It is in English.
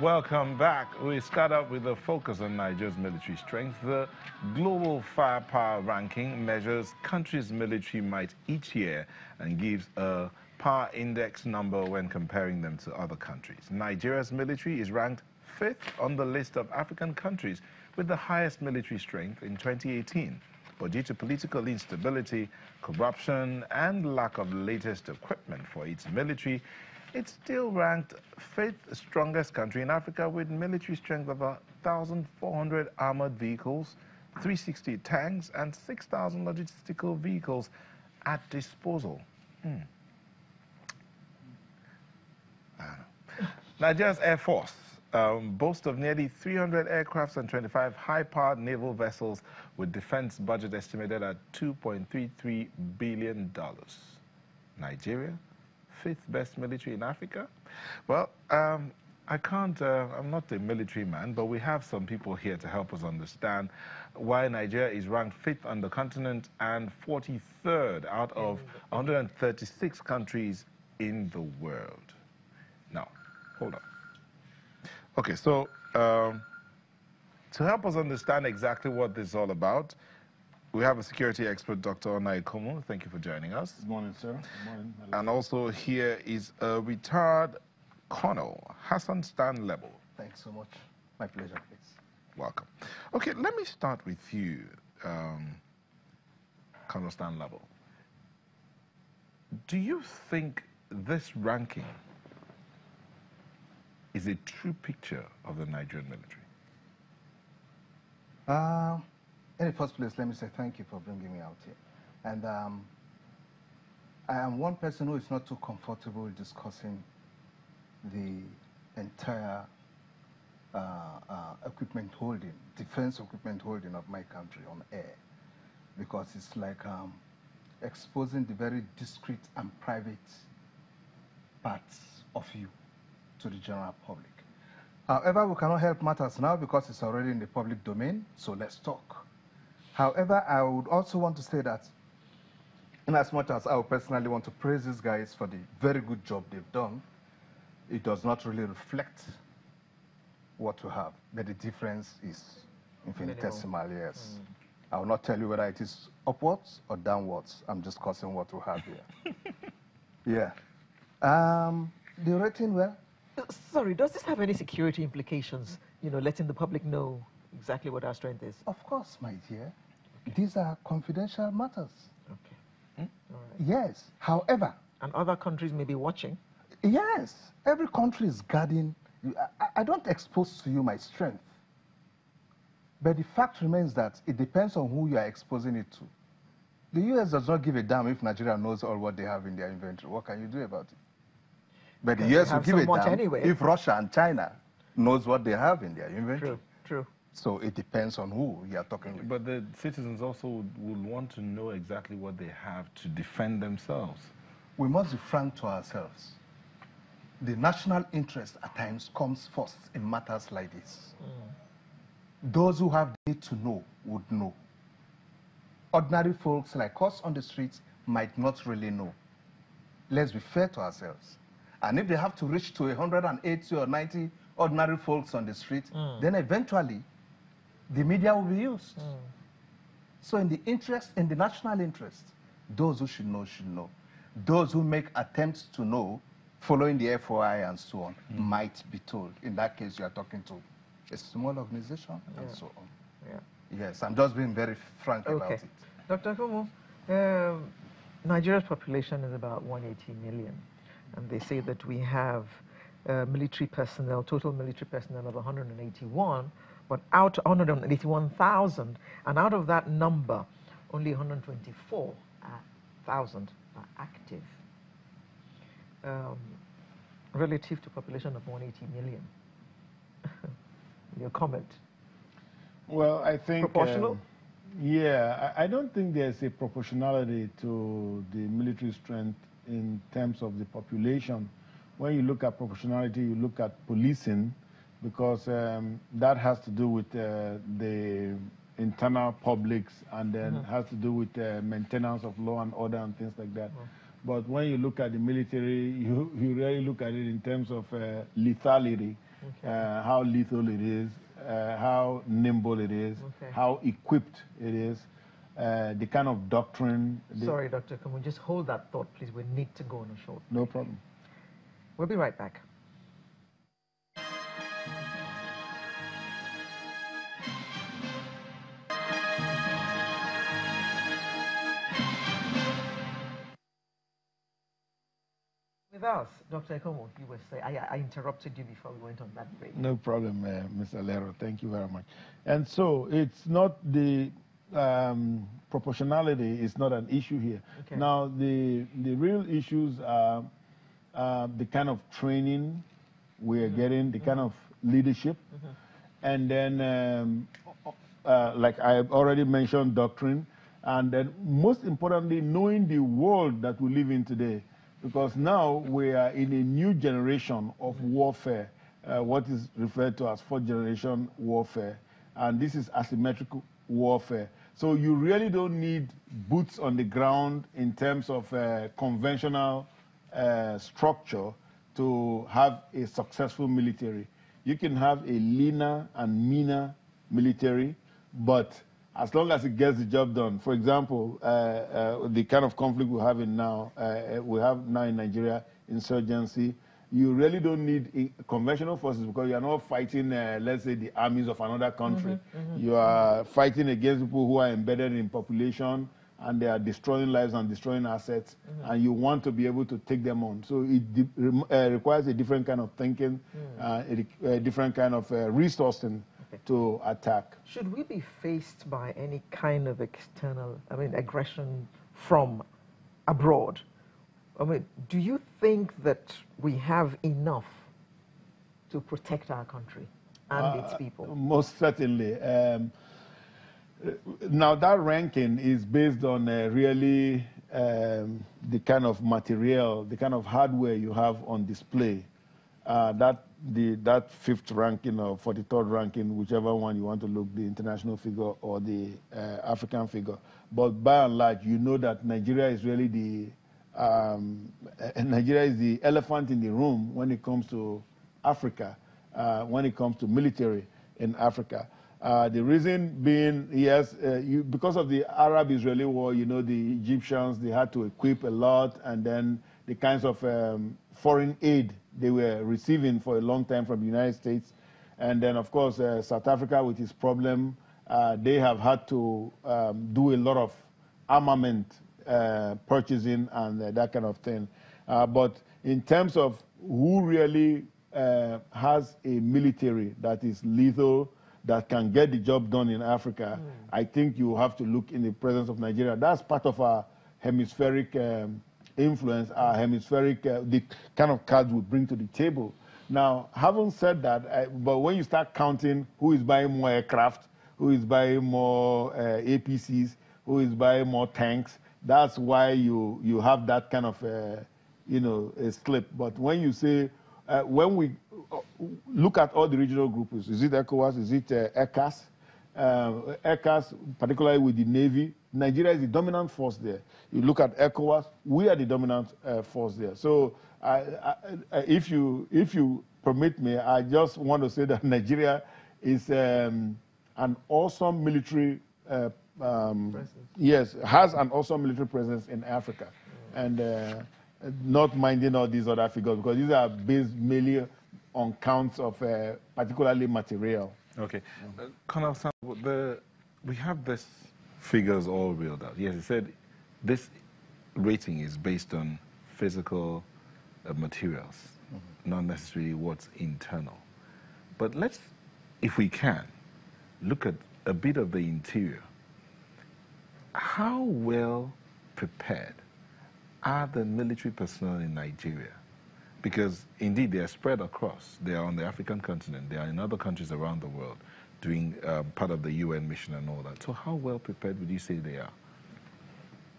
Welcome back. We start up with a focus on Nigeria's military strength. The Global Firepower Ranking measures countries' military might each year and gives a power index number when comparing them to other countries. Nigeria's military is ranked 5th on the list of African countries with the highest military strength in 2018. But due to political instability, corruption, and lack of latest equipment for its military, it's still ranked 5th strongest country in Africa with military strength of 1,400 armored vehicles, 360 tanks, and 6,000 logistical vehicles at disposal. Nigeria's Air Force boasts of nearly 300 aircrafts and 25 high-powered naval vessels with defense budget estimated at $2.33 billion. Nigeria? 5th best military in Africa? Well, I can't, I'm not a military man, but we have some people here to help us understand why Nigeria is ranked 5th on the continent and 43rd out of 136 countries in the world. Now, hold on. Okay, so to help us understand exactly what this is all about, we have a security expert, Dr. Ekhomu. Thank you for joining us. Good morning, sir. Good morning. And also here is a retired Colonel, Hassan Stan-Labo. Thanks so much. My pleasure, please. Welcome. Okay, let me start with you, Colonel Stan-Labo. Do you think this ranking is a true picture of the Nigerian military? In the first place, let me say thank you for bringing me out here. And I am one person who is not too comfortable discussing the entire equipment holding, defense equipment holding of my country on air, because it's like exposing the very discreet and private parts of you to the general public. However, we cannot help matters now because it's already in the public domain, so let's talk. However, I would also want to say that in as much as I would personally want to praise these guys for the very good job they've done, it does not really reflect what we have. But the difference is infinitesimal, yes. I will not tell you whether it is upwards or downwards. I'm just discussing what we have here. Yeah. The rating, well? Sorry, does this have any security implications, you know, letting the public know exactly what our strength is? Of course, my dear. Okay. These are confidential matters. Okay. All right. Yes. However... And other countries may be watching? Yes. Every country is guarding. I don't expose to you my strength. But the fact remains that it depends on who you are exposing it to. The U.S. does not give a damn if Nigeria knows all what they have in their inventory. What can you do about it? But the U.S. will give a damn if Russia and China knows what they have in their inventory. True. So it depends on who you are talking with. But the citizens also would want to know exactly what they have to defend themselves. We must be frank to ourselves. The national interest at times comes first in matters like this. Those who have the need to know would know. Ordinary folks like us on the streets might not really know. Let's be fair to ourselves. And if they have to reach to 180 or 90 ordinary folks on the street, then eventually the media will be used. So in the interest, in the national interest, those who should know should know. Those who make attempts to know, following the FOI and so on, might be told. In that case, you are talking to a small organization and so on. Yeah. Yes, I'm just being very frank about it. Dr. Ekhomu, Nigeria's population is about 180 million. And they say that we have military personnel, total military personnel of 181, but out 181,000, and out of that number, only 124,000 are active, relative to population of 180 million. Your comment? Well, I think... Proportional? Yeah, I don't think there's a proportionality to the military strength in terms of the population. When you look at proportionality, you look at policing, because that has to do with the internal publics, and then has to do with maintenance of law and order and things like that. But when you look at the military, you really look at it in terms of lethality. how lethal it is, how nimble it is, how equipped it is, the kind of doctrine. Sorry, Dr. Ekhomu, just hold that thought, please. We need to go on a short break. No problem. We'll be right back. With us, Dr. Ekhomu, you were saying, I interrupted you before we went on that break. No problem, Mr. Lero. Thank you very much. And so it's not the proportionality is not an issue here. Now, the real issues are the kind of training we are getting, the kind of leadership, and then, like I already mentioned, doctrine, and then most importantly, knowing the world that we live in today. Because now we are in a new generation of warfare, what is referred to as fourth generation warfare. And this is asymmetric warfare. So you really don't need boots on the ground in terms of conventional structure to have a successful military. You can have a leaner and meaner military, but as long as it gets the job done. For example, the kind of conflict we have now in Nigeria, insurgency, you really don't need conventional forces because you are not fighting, let's say, the armies of another country. You are fighting against people who are embedded in population and they are destroying lives and destroying assets, and you want to be able to take them on. So it requires a different kind of thinking, a different kind of resourcing to attack. Should we be faced by any kind of external, aggression from abroad? Do you think that we have enough to protect our country and its people? Most certainly. Now, that ranking is based on really the kind of material, the kind of hardware you have on display. That fifth ranking or 43rd ranking, whichever one you want to look, the international figure or the African figure. But by and large, you know that Nigeria is really the elephant in the room when it comes to Africa, when it comes to military in Africa. The reason being, yes, because of the Arab-Israeli war, you know, the Egyptians, they had to equip a lot, and then the kinds of foreign aid they were receiving for a long time from the United States. And then, of course, South Africa, with its problem, they have had to do a lot of armament purchasing and that kind of thing. But in terms of who really has a military that is lethal, that can get the job done in Africa, I think you have to look in the presence of Nigeria. That's part of our hemispheric influence, our hemispheric, the kind of cards we bring to the table. Now, having said that, but when you start counting who is buying more aircraft, who is buying more APCs, who is buying more tanks, that's why you have that kind of, a slip. But when you say, when we look at all the regional groups, is it ECOWAS, is it ECAS? ECAS, particularly with the Navy, Nigeria is the dominant force there. You look at ECOWAS, we are the dominant force there. So if you permit me, I just want to say that Nigeria is an awesome military yes, has an awesome military presence in Africa. And not minding all these other figures, because these are based mainly on counts of particularly material. Okay. Colonel Sam, we have these figures all reeled out. Yes, he said this rating is based on physical materials, not necessarily what's internal. But let's, if we can, look at a bit of the interior. How well prepared are the military personnel in Nigeria? Because indeed they are spread across. They are on the African continent. They are in other countries around the world doing part of the UN mission and all that. So how well prepared would you say they are?